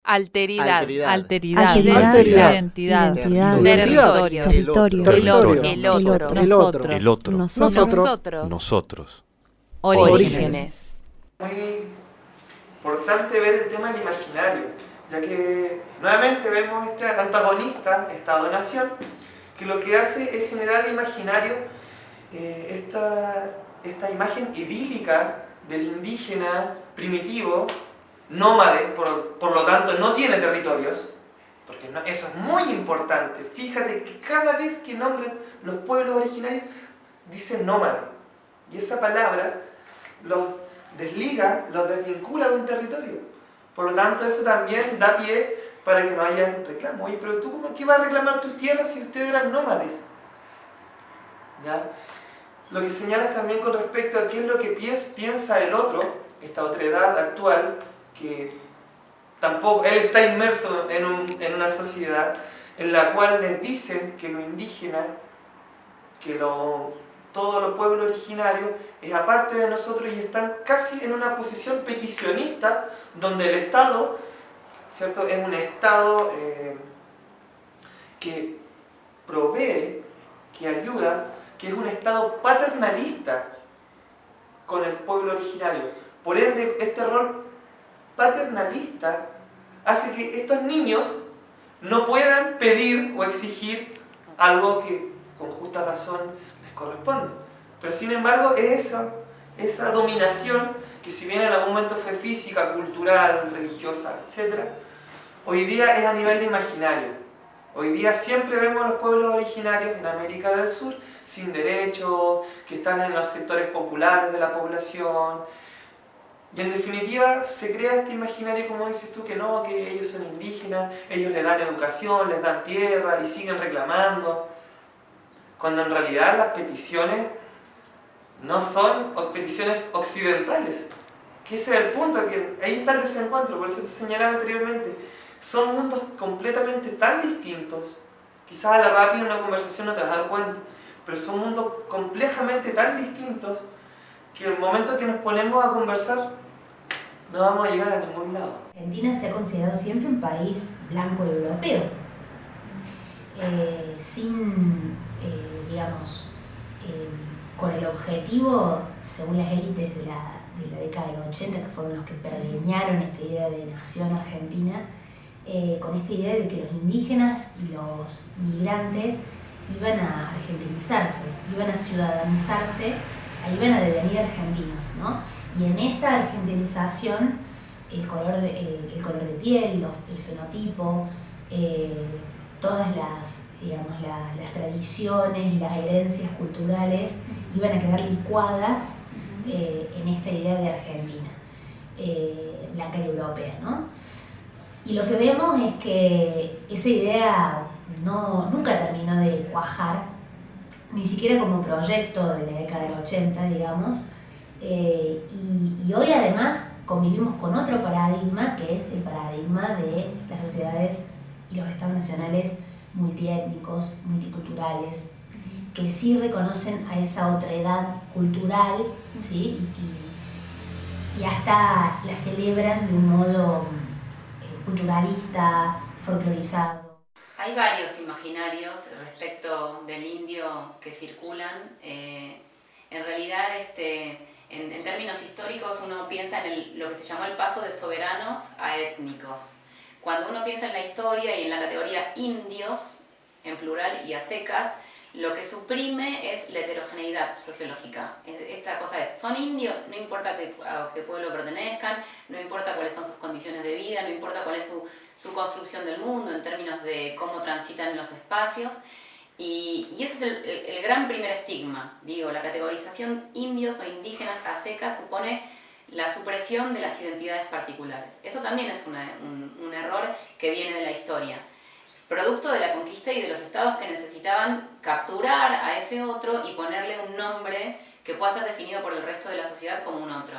Alteridad. Alteridad. Identidad. Territorio. El otro. Nosotros. Orígenes. Muy importante ver el tema del imaginario, ya que nuevamente vemos este antagonista, Estado-Nación, que lo que hace es generar el imaginario, esta imagen idílica del indígena primitivo, nómade, por lo tanto no tiene territorios, porque eso es muy importante. Fíjate que cada vez que nombran los pueblos originarios, dicen nómade, y esa palabra los desliga, los desvincula de un territorio. Por lo tanto, eso también da pie para que no haya reclamo. Oye, pero tú, ¿qué vas a reclamar tus tierras si ustedes eran nómades? ¿Ya? Lo que señalas también con respecto a qué es lo que piensa el otro, esta otredad actual, que tampoco, él está inmerso en una sociedad en la cual les dicen que lo indígena, que todos los pueblos originarios es aparte de nosotros y están casi en una posición peticionista donde el Estado, ¿cierto?, es un Estado que provee, que ayuda, que es un Estado paternalista con el pueblo originario. Por ende, este rol paternalista hace que estos niños no puedan pedir o exigir algo que con justa razón les corresponde. Pero sin embargo es esa dominación que, si bien en algún momento fue física, cultural, religiosa, etc., hoy día es a nivel de imaginario. Hoy día siempre vemos a los pueblos originarios en América del Sur sin derechos, que están en los sectores populares de la población. Y en definitiva se crea este imaginario, como dices tú, que no, que ellos son indígenas, ellos les dan educación, les dan tierra y siguen reclamando. Cuando en realidad las peticiones no son peticiones occidentales. Que ese es el punto, que ahí está el desencuentro, por eso te señalaba anteriormente. Son mundos completamente tan distintos, quizás a la rápida en una conversación no te vas a dar cuenta, pero son mundos complejamente tan distintos que el momento que nos ponemos a conversar no vamos a llegar a ningún lado. Argentina se ha considerado siempre un país blanco y europeo, con el objetivo, según las élites de la década de los 80, que fueron los que pergeñaron esta idea de nación argentina, con esta idea de que los indígenas y los migrantes iban a argentinizarse, iban a ciudadanizarse, iban a devenir argentinos, ¿no? Y en esa argentinización, el color de piel, el fenotipo, todas las tradiciones y las herencias culturales iban a quedar licuadas en esta idea de Argentina, blanca y europea, ¿no? Y lo que vemos es que esa idea nunca terminó de cuajar, ni siquiera como proyecto de la década del 80, digamos, y hoy además convivimos con otro paradigma, que es el paradigma de las sociedades y los estados nacionales multiétnicos, multiculturales, que sí reconocen a esa otredad cultural, ¿sí? y hasta la celebran de un modo culturalista, folclorizado. Hay varios imaginarios respecto del indio que circulan. En realidad, en términos históricos, uno piensa en lo que se llamó el paso de soberanos a étnicos. Cuando uno piensa en la historia y en la categoría indios, en plural y a secas, lo que suprime es la heterogeneidad sociológica. Esta cosa es, son indios, no importa a qué pueblo pertenezcan, no importa cuáles son sus condiciones de vida, no importa cuál es su construcción del mundo en términos de cómo transitan los espacios. Y ese es el gran primer estigma. Digo, la categorización indios o indígenas a secas supone la supresión de las identidades particulares. Eso también es un error que viene de la historia, producto de la conquista y de los estados que necesitaban capturar a ese otro y ponerle un nombre que pueda ser definido por el resto de la sociedad como un otro.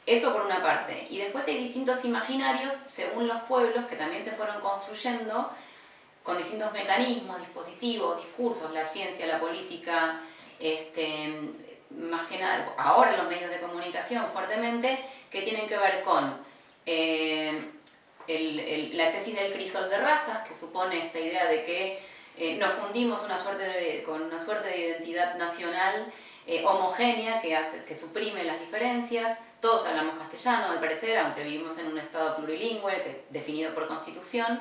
Eso por una parte. Y después hay distintos imaginarios según los pueblos que también se fueron construyendo con distintos mecanismos, dispositivos, discursos, la ciencia, la política, más que nada, ahora los medios de comunicación fuertemente, que tienen que ver con la tesis del crisol de razas, que supone esta idea de que nos fundimos con una suerte de identidad nacional homogénea que suprime las diferencias. Todos hablamos castellano, al parecer, aunque vivimos en un estado plurilingüe definido por constitución.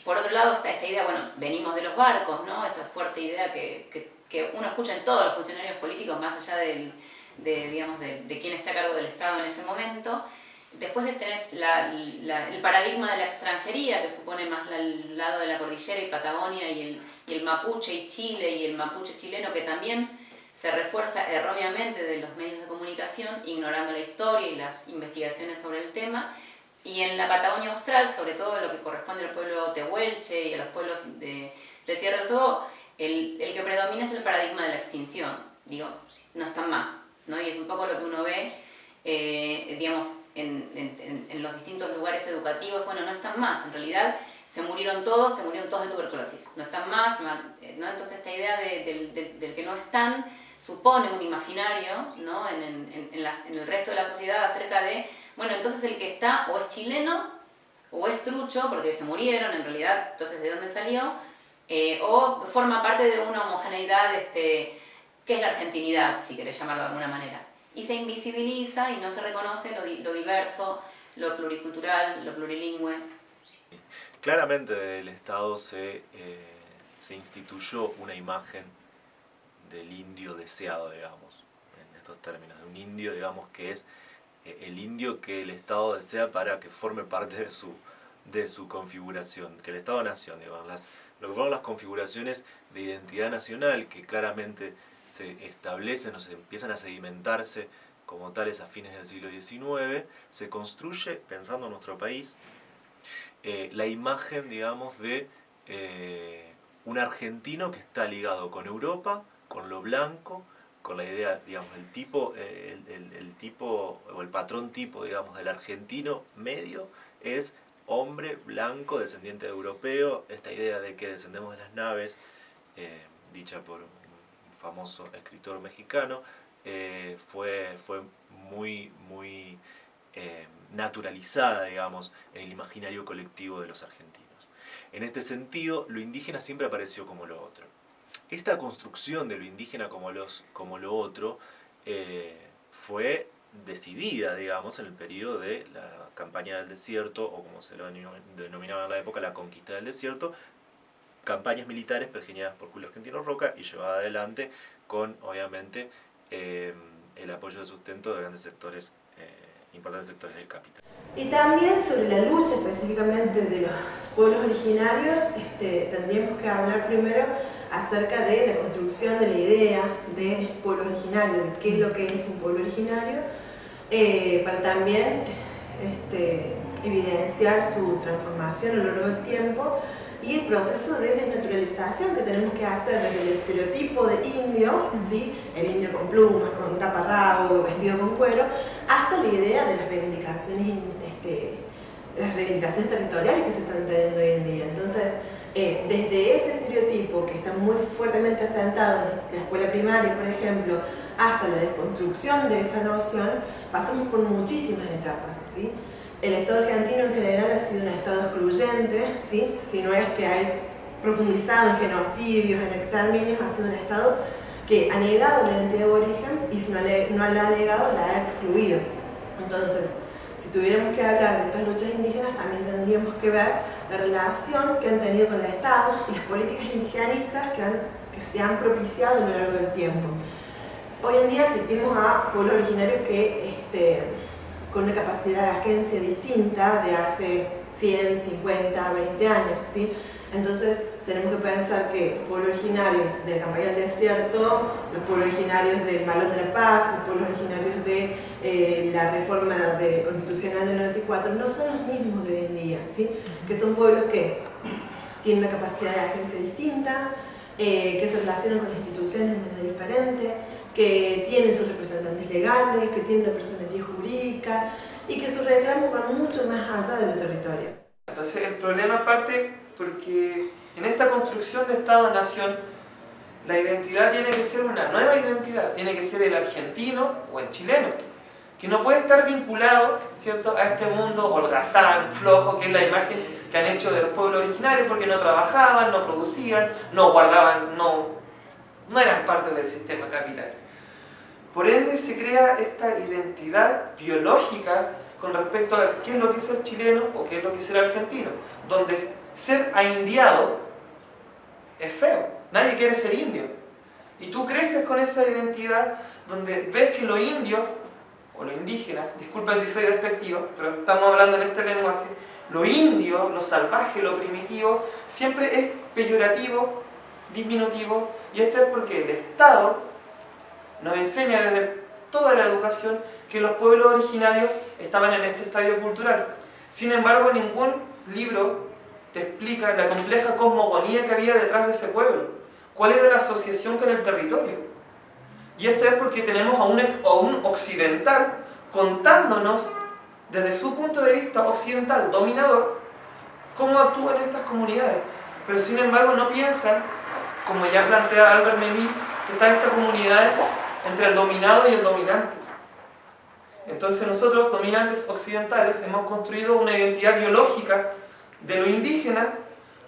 Por otro lado está esta idea, bueno, venimos de los barcos, ¿no? Esta fuerte idea que uno escucha en todos los funcionarios políticos, más allá de quién está a cargo del Estado en ese momento. Después tenés el paradigma de la extranjería, que supone más el lado de la cordillera y Patagonia, y el mapuche y Chile, y el mapuche chileno, que también se refuerza erróneamente de los medios de comunicación, ignorando la historia y las investigaciones sobre el tema. Y en la Patagonia Austral, sobre todo lo que corresponde al pueblo tehuelche y a los pueblos de Tierra del Fuego, el que predomina es el paradigma de la extinción. Digo, no están más, ¿no? Y es un poco lo que uno ve, digamos, en los distintos lugares educativos. Bueno, no están más, en realidad se murieron todos de tuberculosis, no están más, ¿no? Entonces esta idea del que no están supone un imaginario, ¿no? en el resto de la sociedad acerca de, bueno, entonces el que está o es chileno o es trucho porque se murieron en realidad, entonces ¿de dónde salió? O forma parte de una homogeneidad que es la argentinidad, si querés llamarlo de alguna manera. Y se invisibiliza y no se reconoce lo diverso, lo pluricultural, lo plurilingüe. Claramente del Estado se instituyó una imagen del indio deseado, digamos, en estos términos, de un indio, digamos, que es el indio que el Estado desea para que forme parte de su configuración, que el Estado-Nación, digamos, lo que fueron las configuraciones de identidad nacional que claramente se establecen o se empiezan a sedimentarse como tales a fines del siglo XIX, se construye, pensando en nuestro país, la imagen, digamos, de un argentino que está ligado con Europa, con lo blanco, con la idea, digamos, el tipo o el patrón tipo, digamos, del argentino medio es hombre blanco, descendiente de europeo. Esta idea de que descendemos de las naves, dicha por un famoso escritor mexicano, fue muy naturalizada, digamos, en el imaginario colectivo de los argentinos. En este sentido, lo indígena siempre apareció como lo otro. Esta construcción de lo indígena como lo otro fue decidida, digamos, en el periodo de la campaña del desierto, o como se lo denominaba en la época, la conquista del desierto, campañas militares pergeñadas por Julio Argentino Roca y llevadas adelante con, obviamente, el apoyo de sustento de grandes sectores, importantes sectores del capital. Y también sobre la lucha específicamente de los pueblos originarios, tendríamos que hablar primero acerca de la construcción de la idea de pueblo originario, de qué es lo que es un pueblo originario, para también evidenciar su transformación a lo largo del tiempo y el proceso de desnaturalización que tenemos que hacer desde el estereotipo de indio, ¿sí? El indio con plumas, con taparrabo, vestido con cuero, hasta la idea de las reivindicaciones territoriales que se están teniendo hoy en día. Entonces, desde ese estereotipo que está muy fuertemente asentado en la escuela primaria, por ejemplo, hasta la desconstrucción de esa noción, pasamos por muchísimas etapas, ¿sí? El Estado argentino en general ha sido un Estado excluyente, ¿sí? Si no es que hay profundizado en genocidios, en exterminios, ha sido un Estado que ha negado la identidad de origen y si no la ha negado, la ha excluido. Entonces, si tuviéramos que hablar de estas luchas indígenas, también tendríamos que ver la relación que han tenido con el Estado y las políticas indigenistas que se han propiciado a lo largo del tiempo. Hoy en día asistimos a pueblos originarios que con una capacidad de agencia distinta de hace 100, 50, 20 años, ¿sí? Entonces tenemos que pensar que los pueblos originarios de la campaña del desierto, los pueblos originarios del Malón de la Paz, los pueblos originarios de la reforma constitucional del 94 no son los mismos de hoy en día, ¿sí? Que son pueblos que tienen una capacidad de agencia distinta, que se relacionan con las instituciones de manera diferente, que tienen sus representantes legales, que tienen una personería jurídica y que sus reclamos van mucho más allá de lo territorio. Entonces el problema parte porque en esta construcción de Estado-Nación la identidad tiene que ser una nueva identidad, tiene que ser el argentino o el chileno, que no puede estar vinculado, ¿cierto?, a este mundo holgazán, flojo, que es la imagen que han hecho de los pueblos originarios, porque no trabajaban, no producían, no guardaban, no eran parte del sistema capital. Por ende se crea esta identidad biológica con respecto a qué es lo que es ser chileno o qué es lo que es ser argentino, donde ser aindiado es feo, nadie quiere ser indio. Y tú creces con esa identidad donde ves que lo indio o lo indígena, disculpen si soy despectivo, pero estamos hablando en este lenguaje, lo indio, lo salvaje, lo primitivo, siempre es peyorativo, disminutivo, y esto es porque el Estado nos enseña desde toda la educación que los pueblos originarios estaban en este estadio cultural. Sin embargo, ningún libro te explica la compleja cosmogonía que había detrás de ese pueblo, cuál era la asociación con el territorio. Y esto es porque tenemos a un occidental contándonos desde su punto de vista occidental, dominador, cómo actúan estas comunidades. Pero sin embargo no piensan, como ya plantea Albert Memmi, que están estas comunidades entre el dominado y el dominante. Entonces nosotros, dominantes occidentales, hemos construido una identidad biológica de lo indígena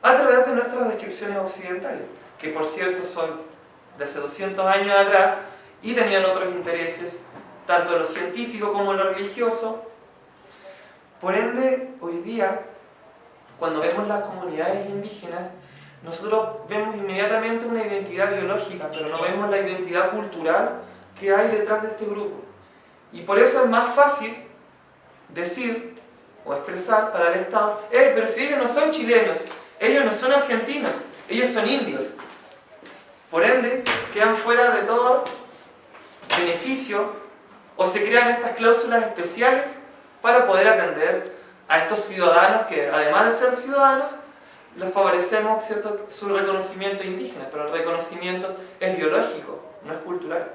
a través de nuestras descripciones occidentales, que por cierto son de hace 200 años atrás, y tenían otros intereses, tanto en lo científico como en lo religioso. Por ende, hoy día, cuando vemos las comunidades indígenas, nosotros vemos inmediatamente una identidad biológica, pero no vemos la identidad cultural que hay detrás de este grupo. Y por eso es más fácil decir o expresar para el Estado, pero si ellos no son chilenos, ellos no son argentinos, ellos son indios. Por ende, quedan fuera de todo beneficio o se crean estas cláusulas especiales para poder atender a estos ciudadanos que, además de ser ciudadanos, les favorecemos, ¿cierto?, su reconocimiento indígena, pero el reconocimiento es biológico, no es cultural.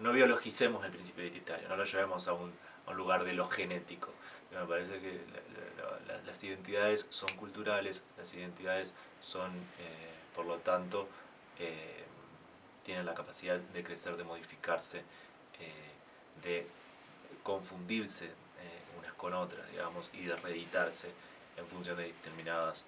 No biologicemos el principio identitario, no lo llevemos a un lugar de lo genético. Me parece que las identidades son culturales, las identidades son, por lo tanto, tienen la capacidad de crecer, de modificarse, de confundirse unas con otras, digamos, y de reeditarse en función de determinadas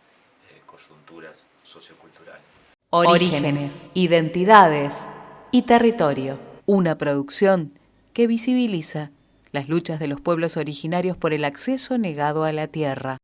coyunturas socioculturales. Orígenes, identidades y territorio. Una producción que visibiliza las luchas de los pueblos originarios por el acceso negado a la tierra.